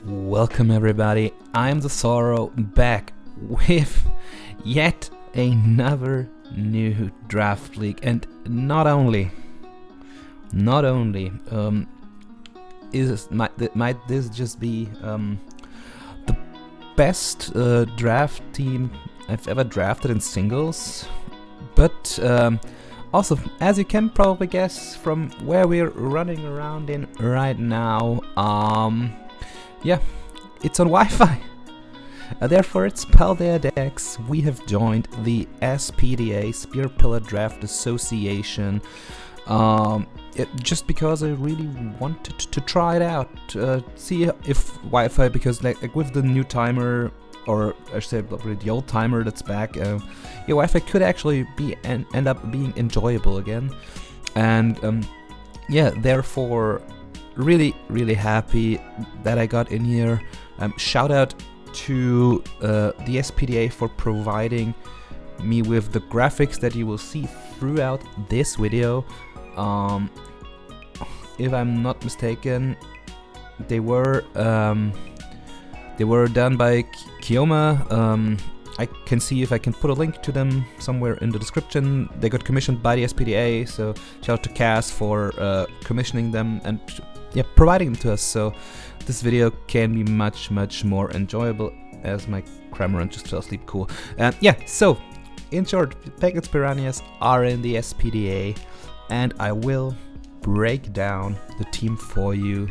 Welcome everybody, I'm the Sorrow, back with yet another new draft league, and not only might this just be the best draft team I've ever drafted in singles, but also, as you can probably guess from where we're running around in right now, yeah, it's on Wi-Fi. Therefore, it's Paldea decks. We have joined the SPDA, Spear Pillar Draft Association, just because I really wanted to try it out, see if Wi-Fi, because like with the new timer, or I should say the old timer that's back, Wi-Fi could actually end up being enjoyable again, and yeah, therefore really happy that I got in here. Shout out to the SPDA for providing me with the graphics that you will see throughout this video. If I'm not mistaken, they were done by Kioma. I can see if I can put a link to them somewhere in the description. They got commissioned by the SPDA, so shout out to Cass for commissioning them and providing them to us, so this video can be much more enjoyable, as my Cramorant just fell asleep. Cool. So in short, Pegnitz Piranhas are in the SPDA, and I will break down the team for you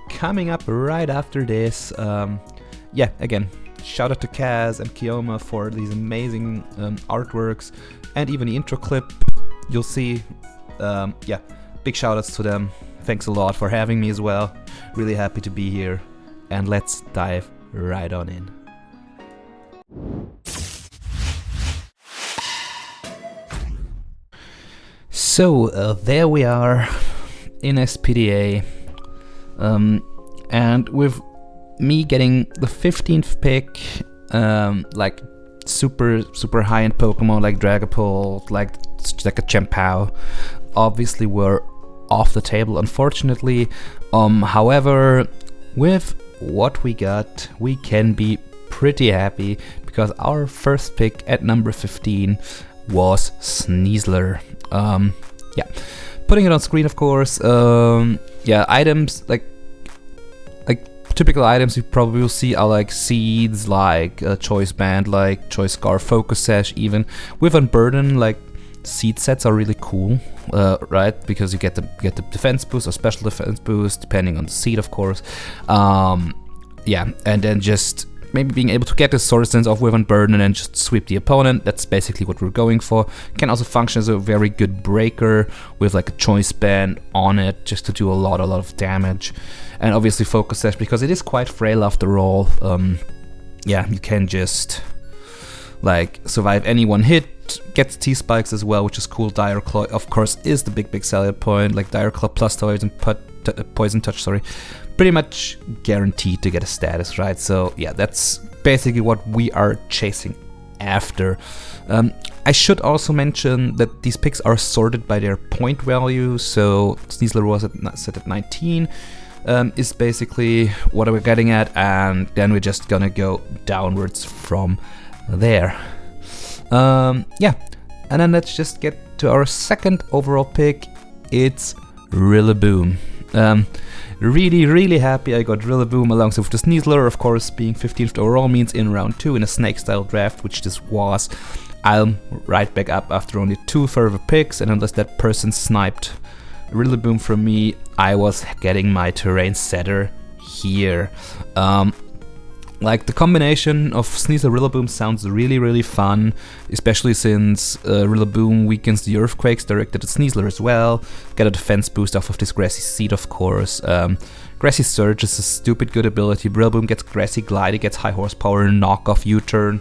coming up right after this. Again, shout out to Kaz and Kioma for these amazing artworks, and even the intro clip you'll see. Big shout outs to them. Thanks a lot for having me as well. Really happy to be here, and let's dive right on in. So there we are in SPDA, and with me getting the 15th pick, like super high-end Pokemon like Dragapult, like a Chempao, obviously were off the table, unfortunately. However, with what we got, we can be pretty happy, because our first pick at number 15 was Sneasler. Putting it on screen, of course. Items like typical items you probably will see are like seeds, like Choice Band, like Choice Scarf, Focus Sash. Even with Unburden, like seed sets are really cool, right? Because you get the defense boost or special defense boost depending on the seed, of course. And then just maybe being able to get the Sword Dance off with Unburden and then just sweep the opponent. That's basically what we're going for. Can also function as a very good breaker with like a Choice Band on it, just to do a lot of damage. And obviously Focus Sash, because it is quite frail after all. You can just like survive any one hit. Gets T-Spikes as well, which is cool. Dire Claw, of course, is the big selling point. Like Dire Claw plus Poison Touch, pretty much guaranteed to get a status, right? So yeah, that's basically what we are chasing after. I should also mention that these picks are sorted by their point value. So Sneasler was set at 19, is basically what we're getting at, and then we're just gonna go downwards from there. And then let's just get to our second overall pick. It's Rillaboom. Really happy I got Rillaboom alongside with the Sneasler. Of course, being 15th overall means in round 2 in a snake style draft, which this was, I'm right back up after only 2 further picks, and unless that person sniped Rillaboom from me, I was getting my terrain setter here. Like the combination of Sneasler Rillaboom sounds really fun, especially since Rillaboom weakens the Earthquakes directed at Sneasler as well. Get a defense boost off of this Grassy Seed, of course. Grassy Surge is a stupid good ability. Rillaboom gets Grassy Glide, it gets high horsepower, knock off U-turn.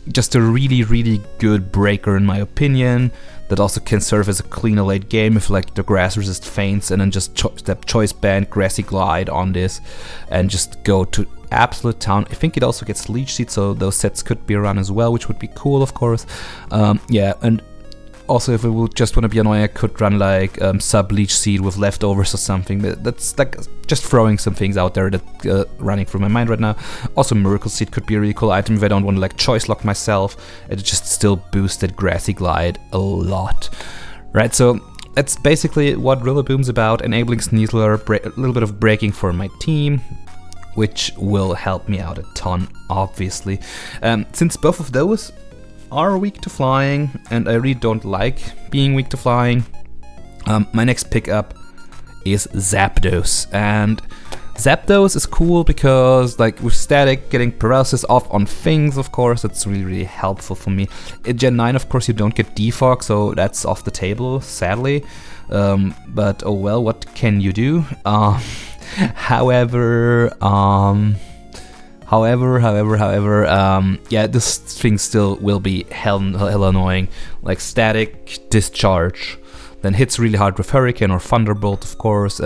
Just a really good breaker in my opinion, that also can serve as a cleaner late game if like the grass resist feints, and then just step Choice Band, Grassy Glide on this and just go to absolute town. I think it also gets Leech Seed, so those sets could be run as well, which would be cool, of course. And Also, if I would just want to be annoying, I could run like sub-leech seed with leftovers or something. But that's like just throwing some things out there that running through my mind right now. Also, miracle seed could be a really cool item if I don't want to like choice lock myself. It just still boosted grassy glide a lot, right? So that's basically what Rillaboom's about, enabling Sneasler, a little bit of breaking for my team, which will help me out a ton, obviously. Since both of those are weak to flying, and I really don't like being weak to flying, my next pickup is Zapdos. And Zapdos is cool because, like, with static, getting paralysis off on things, of course, that's really, really helpful for me. In Gen 9, of course, you don't get defog, so that's off the table, sadly. But oh well, what can you do? However, yeah, this thing still will be hell annoying. Like static discharge, then hits really hard with Hurricane or Thunderbolt, of course.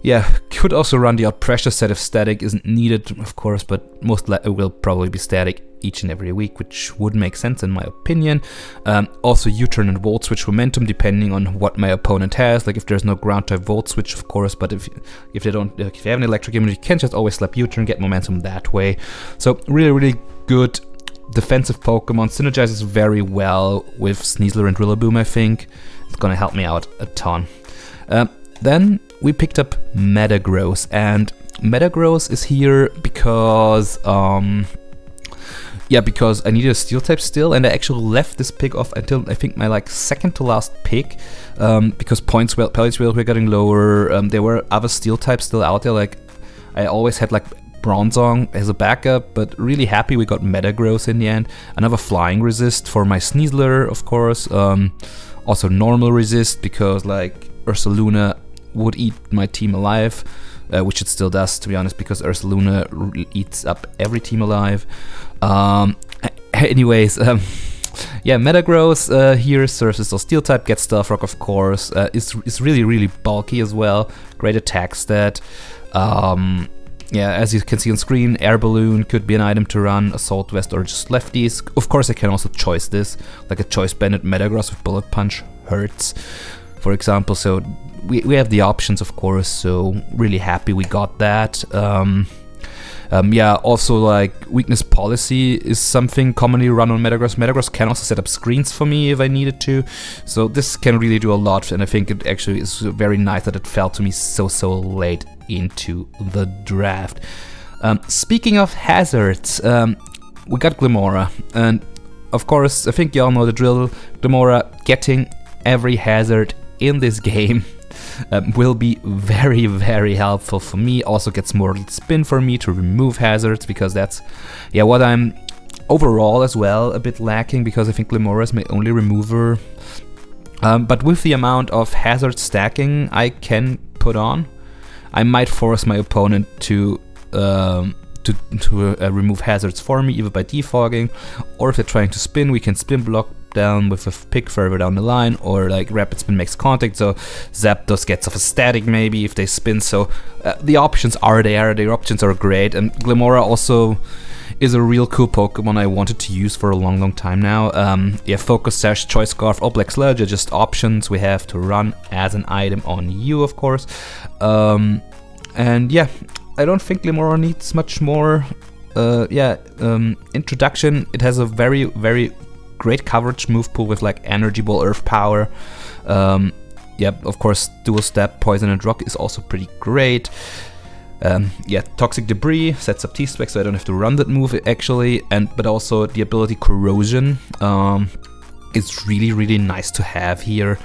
Yeah, could also run the out pressure set if static isn't needed, of course, but most likely will probably be static each and every week, which would make sense in my opinion. Also U-turn and volt switch momentum depending on what my opponent has. Like if there's no ground type volt switch, of course, but if they don't, if you have an electric immunity, you can just always slap U-turn, get momentum that way. So really, really good defensive Pokemon, synergizes very well with Sneasler and Rillaboom. I think it's gonna help me out a ton. Then we picked up Metagross, and Metagross is here because because I needed a steel type still, and I actually left this pick off until I think my like second to last pick, because points were getting lower. There were other steel types still out there. Like I always had like Bronzong as a backup, but really happy we got Metagross in the end. Another flying resist for my Sneasler, of course. Also normal resist because like Ursaluna would eat my team alive, which it still does, to be honest, because Ursaluna eats up every team alive. Anyways, yeah, Metagross here serves as a steel type, gets Stealth Rock, of course, is really, really bulky as well, great attack stat. Yeah, as you can see on screen, Air Balloon could be an item to run, Assault Vest or just lefties. Of course, I can also choice this, like a choice banded Metagross with Bullet Punch hurts, for example, so we have the options, of course, so really happy we got that. Yeah, also like weakness policy is something commonly run on Metagross. Metagross can also set up screens for me if I needed to, so this can really do a lot, and I think it actually is very nice that it fell to me so late into the draft. Speaking of hazards, we got Glimmora, and of course I think you all know the drill. Glimmora getting every hazard in this game will be very, very helpful for me. Also gets Mortal Spin for me to remove hazards, because that's, yeah, what I'm overall as well a bit lacking, because I think Glimmora is my only remover. But with the amount of hazard stacking I can put on, I might force my opponent to remove hazards for me, either by defogging, or if they're trying to spin, we can spin block down with a pick further down the line, or like rapid spin makes contact, so Zapdos gets off a static maybe if they spin. So the options are there, the options are great, and Glimmora also is a real cool Pokemon I wanted to use for a long time now. Yeah, Focus Sash, Choice Scarf, or Black Sludge are just options we have to run as an item on you, of course. And yeah, I don't think Glimmora needs much more introduction. It has a very, very great coverage move pool with like Energy Ball, Earth Power. Yeah, of course, dual step, Poison and Rock is also pretty great. Yeah, Toxic Debris sets up T-Spec, so I don't have to run that move actually. But also the ability Corrosion is really, really nice to have here,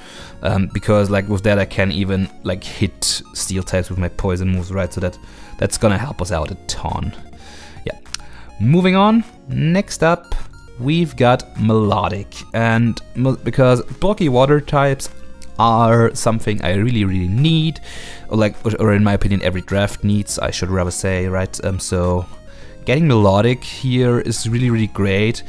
because like with that I can even like hit steel types with my poison moves, right? So that's gonna help us out a ton. Yeah, moving on. Next up, we've got Melodic, and because bulky water types are something I really, really need, or in my opinion every draft needs, I should rather say, right? So getting Melodic here is really, really great.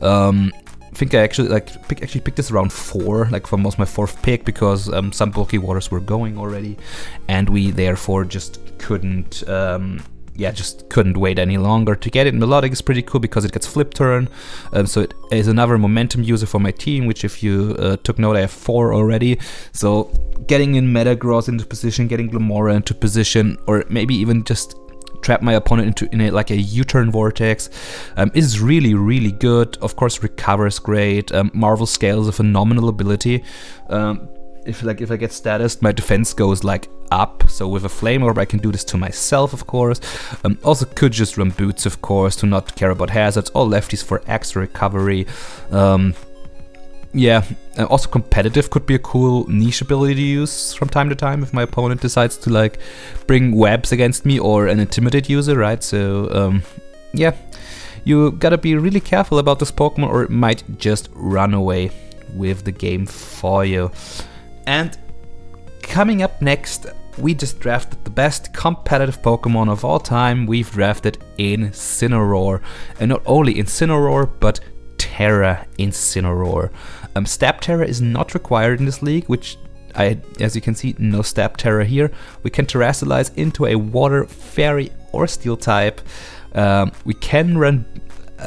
I think I actually picked this around 4, like for most my 4th pick, because some bulky waters were going already, and we therefore just couldn't yeah, just couldn't wait any longer to get it. Melodic is pretty cool because it gets flip turn, so it is another momentum user for my team, which if you took note, I have 4 already. So getting in Metagross into position, getting Glamora into position, or maybe even just trap my opponent into like a U-turn vortex is really, really good. Of course, recover is great. Marvel Scale is a phenomenal ability. If I get status, my defense goes like up. So with a Flame Orb, I can do this to myself, of course. Also could just run Boots, of course, to not care about hazards. All lefties for extra recovery. Yeah, also competitive could be a cool niche ability to use from time to time if my opponent decides to like bring webs against me or an intimidate user, right? So yeah, you gotta be really careful about this Pokemon or it might just run away with the game for you. And coming up next, we just drafted the best competitive Pokemon of all time. We've drafted Incineroar, and not only Incineroar, but Terra Incineroar. Stab Terra is not required in this league, which as you can see, no Stab Terra here. We can Terrasilize into a Water, Fairy, or Steel type. We can run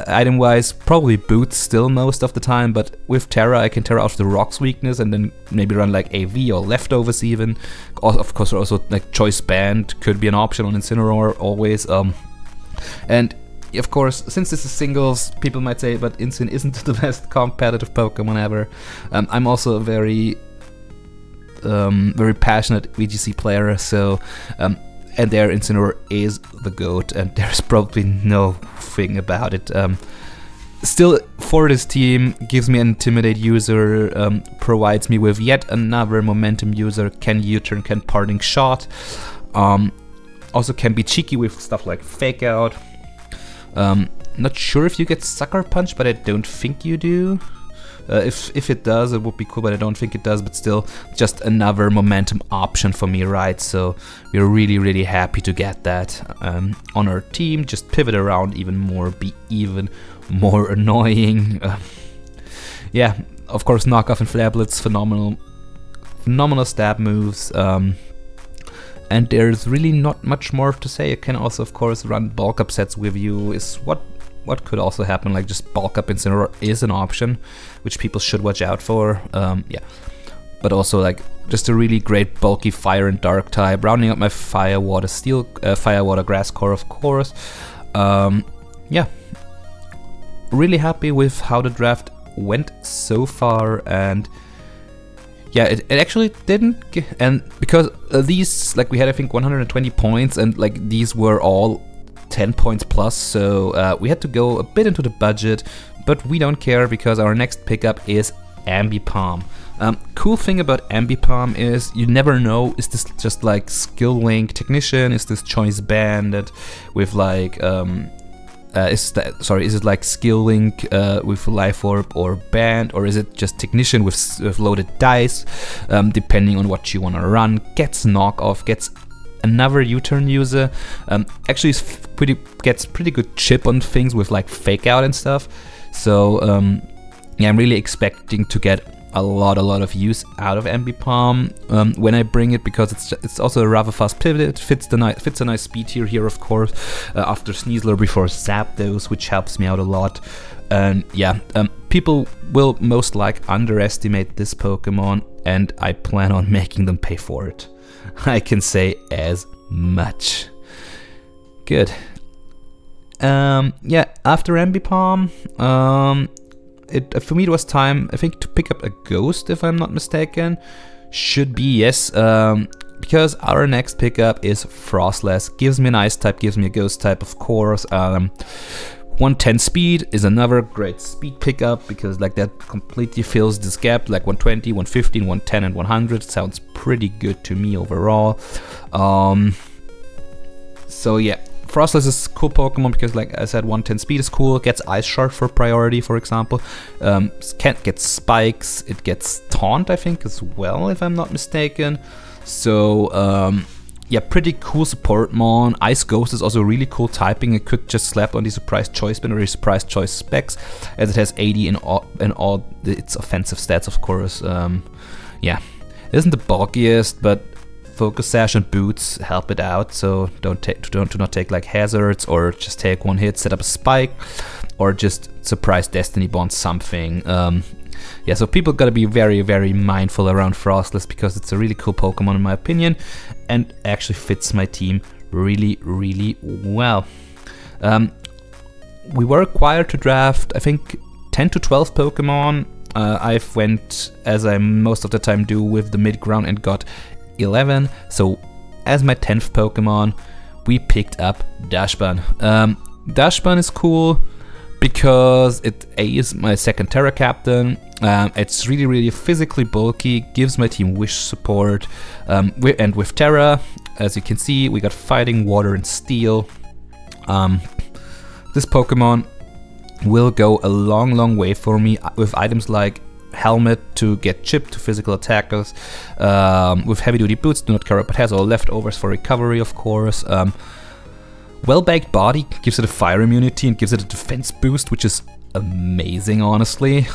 item-wise probably Boots still most of the time, but with Terra I can Terra out the Rock's weakness and then maybe run like AV or Leftovers even. Of course also like Choice Band could be an option on Incineroar always. And of course, since this is singles, people might say, but Incin isn't the best competitive Pokemon ever. I'm also a very passionate VGC player, so and there Incineroar is the GOAT, and there's probably no thing about it. Still, for this team, gives me an Intimidate user, provides me with yet another momentum user, can U-turn, can Parting Shot, also can be cheeky with stuff like Fake Out. Not sure if you get Sucker Punch, but I don't think you do. If it does, it would be cool, but I don't think it does. But still, just another momentum option for me, right? So we're really, really happy to get that on our team. Just pivot around even more, be even more annoying. Yeah, of course, Knockoff and Flablets, phenomenal stab moves. And there's really not much more to say. You can also, of course, run bulk up sets with you. Is what could also happen. Like just bulk up Incineroar is an option, which people should watch out for. Yeah, but also like just a really great bulky Fire and Dark type, rounding up my Fire, Water, Steel, Fire, Water, Grass core, of course. Yeah, really happy with how the draft went so far, and yeah, it actually didn't and because these, like we had I think 120 points, and like these were all 10 points plus, so we had to go a bit into the budget, but we don't care because our next pickup is Ambipom. Cool thing about Ambipom is you never know, is this just like Skill Link Technician, is this Choice Banded with like is it like Skill Link with Life Orb or Band, or is it just Technician with loaded dice, depending on what you want to run. Gets Knockoff, gets another U-turn user, actually gets pretty good chip on things with like Fake Out and stuff. So yeah, I'm really expecting to get a lot of use out of Ambipom when I bring it, because it's also a rather fast pivot. It fits a nice speed tier here, of course, after Sneasler before Zapdos, which helps me out a lot. And yeah, people will most likely underestimate this Pokemon, and I plan on making them pay for it. I can say as much. Good. Yeah, after Ambipom, for me it was time, I think, to pick up a Ghost, if I'm not mistaken. Should be, yes, because our next pickup is Frostless. Gives me an Ice type, gives me a Ghost type, of course. 110 speed is another great speed pickup, because like that completely fills this gap. Like 120, 115, 110 and 100 sounds pretty good to me overall. So yeah, Frostless is a cool Pokemon because, like I said, 110 speed is cool. It gets Ice Shard for priority, for example. Can't get Spikes. It gets Taunt, I think, as well, if I'm not mistaken. So yeah, pretty cool support mon. Ice Ghost is also really cool typing. It could just slap on the Surprise Choice Band or the Surprise Choice specs, as it has 80 in all its offensive stats, of course. Yeah, it isn't the bulkiest, but focus sash and boots help it out, so do not take like hazards, or just take one hit, set up a spike, or just surprise Destiny Bond something. Yeah, so people gotta be very, very mindful around Frostless, because it's a really cool Pokemon in my opinion, and actually fits my team really, really well. We were required to draft, I think, 10 to 12 Pokemon. I've went, as I most of the time do, with the mid-ground and got 11. So as my 10th Pokemon, we picked up Dashban. Dashban is cool because it is my second Terra Captain. It's really, really physically bulky, gives my team Wish support. And with Terra, as you can see, we got Fighting, Water, and Steel. This Pokemon will go a long, long way for me with items like Helmet to get chipped to physical attackers, with Heavy Duty Boots, do not care, but has all leftovers for recovery, of course. Well-baked Body gives it a fire immunity and gives it a defense boost, which is amazing, honestly.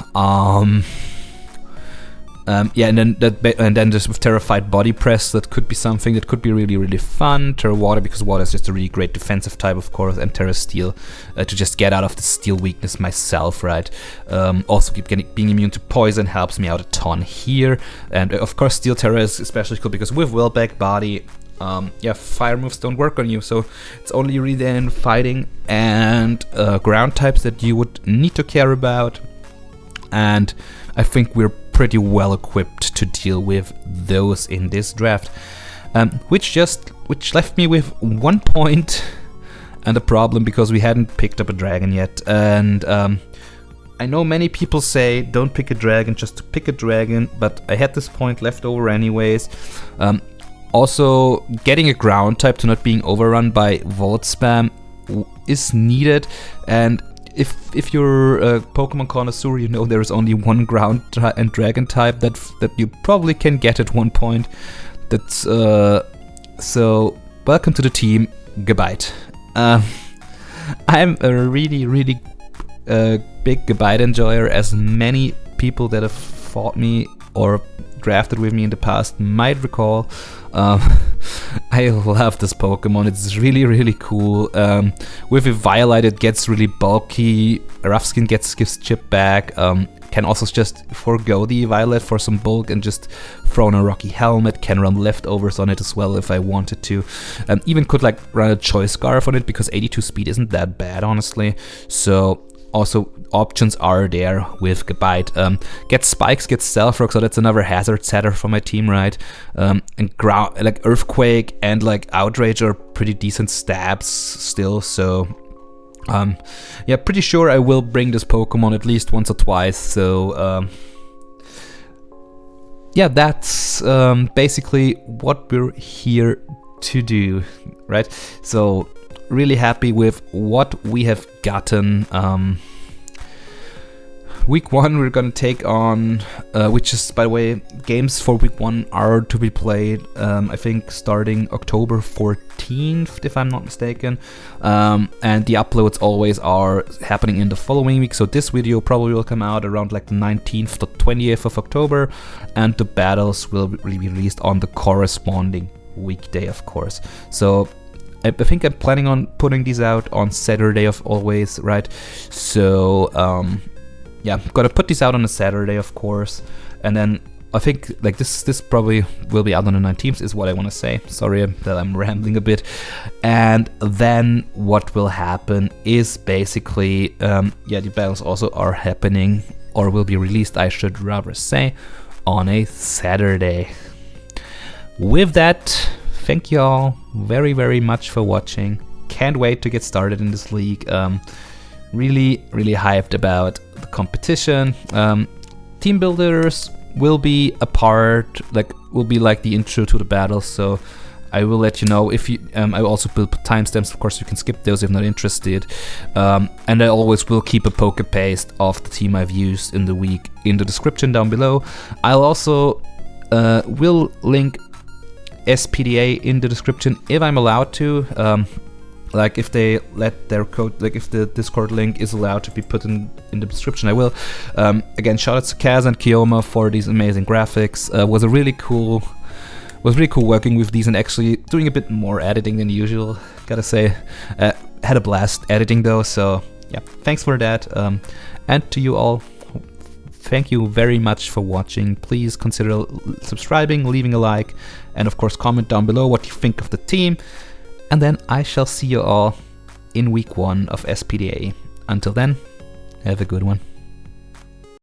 Yeah, and then just with Terrified Body Press, that could be something that could be really, really fun. Terra Water, because Water is just a really great defensive type, of course, and Terra Steel to just get out of the Steel weakness myself, right? Also, being immune to poison helps me out a ton here, and of course, Steel Terra is especially cool because with Well-baked Body, yeah, fire moves don't work on you, so it's only really then fighting and ground types that you would need to care about, and I think we're pretty well equipped to deal with those in this draft, which left me with 1 point and a problem because we hadn't picked up a dragon yet. And I know many people say don't pick a dragon just to pick a dragon, but I had this point left over anyways. Also, getting a ground type to not being overrun by Volt Spam is needed, and if you're a Pokemon connoisseur, you know there is only one ground and dragon type that you probably can get at one point. That's so welcome to the team, Gabite. I'm a really, really big Gabite enjoyer, as many people that have fought me or drafted with me in the past might recall. I love this Pokemon, it's really, really cool. With a Violite it gets really bulky, Rough Skin gives chip back, can also just forego the Violet for some bulk and just throw on a Rocky Helmet, can run leftovers on it as well if I wanted to. Even could like run a Choice Scarf on it because 82 speed isn't that bad, honestly. So also options are there with Gabite. Get Spikes, get Stealth Rock, so that's another hazard setter for my team, right? And ground, like Earthquake and like Outrage are pretty decent stabs still, so yeah, pretty sure I will bring this Pokemon at least once or twice, so yeah, that's basically what we're here to do, right? So really happy with what we have gotten. Week 1 we're gonna take on, which is, by the way, games for week 1 are to be played, I think starting October 14th, if I'm not mistaken, and the uploads always are happening in the following week, so this video probably will come out around like the 19th to 20th of October, and the battles will be released on the corresponding weekday, of course. So I think I'm planning on putting these out on Saturday of always, right? So yeah, gotta put these out on a Saturday, of course, and then I think like this probably will be out on the 19th is what I want to say. Sorry that I'm rambling a bit. And then what will happen is basically yeah, the battles also are happening, or will be released, I should rather say, on a Saturday. With that, thank you all very, very much for watching. Can't wait to get started in this league. Really, really hyped about the competition. Team builders will be a part, will be like the intro to the battle, so I will let you know if you. I will also put timestamps, of course you can skip those if not interested. And I always will keep a poke paste of the team I've used in the week in the description down below. I'll also will link SPDA in the description if I'm allowed to. Like if they let their code, like if the Discord link is allowed to be put in the description, I will. Again, shout out to Kaz and Kioma for these amazing graphics. Was a really cool was really cool working with these and actually doing a bit more editing than usual, gotta say. Had a blast editing though, so yeah, thanks for that. And to you all, thank you very much for watching. Please consider subscribing, leaving a like, and of course comment down below what you think of the team. And then I shall see you all in week 1 of SPDA. Until then, have a good one.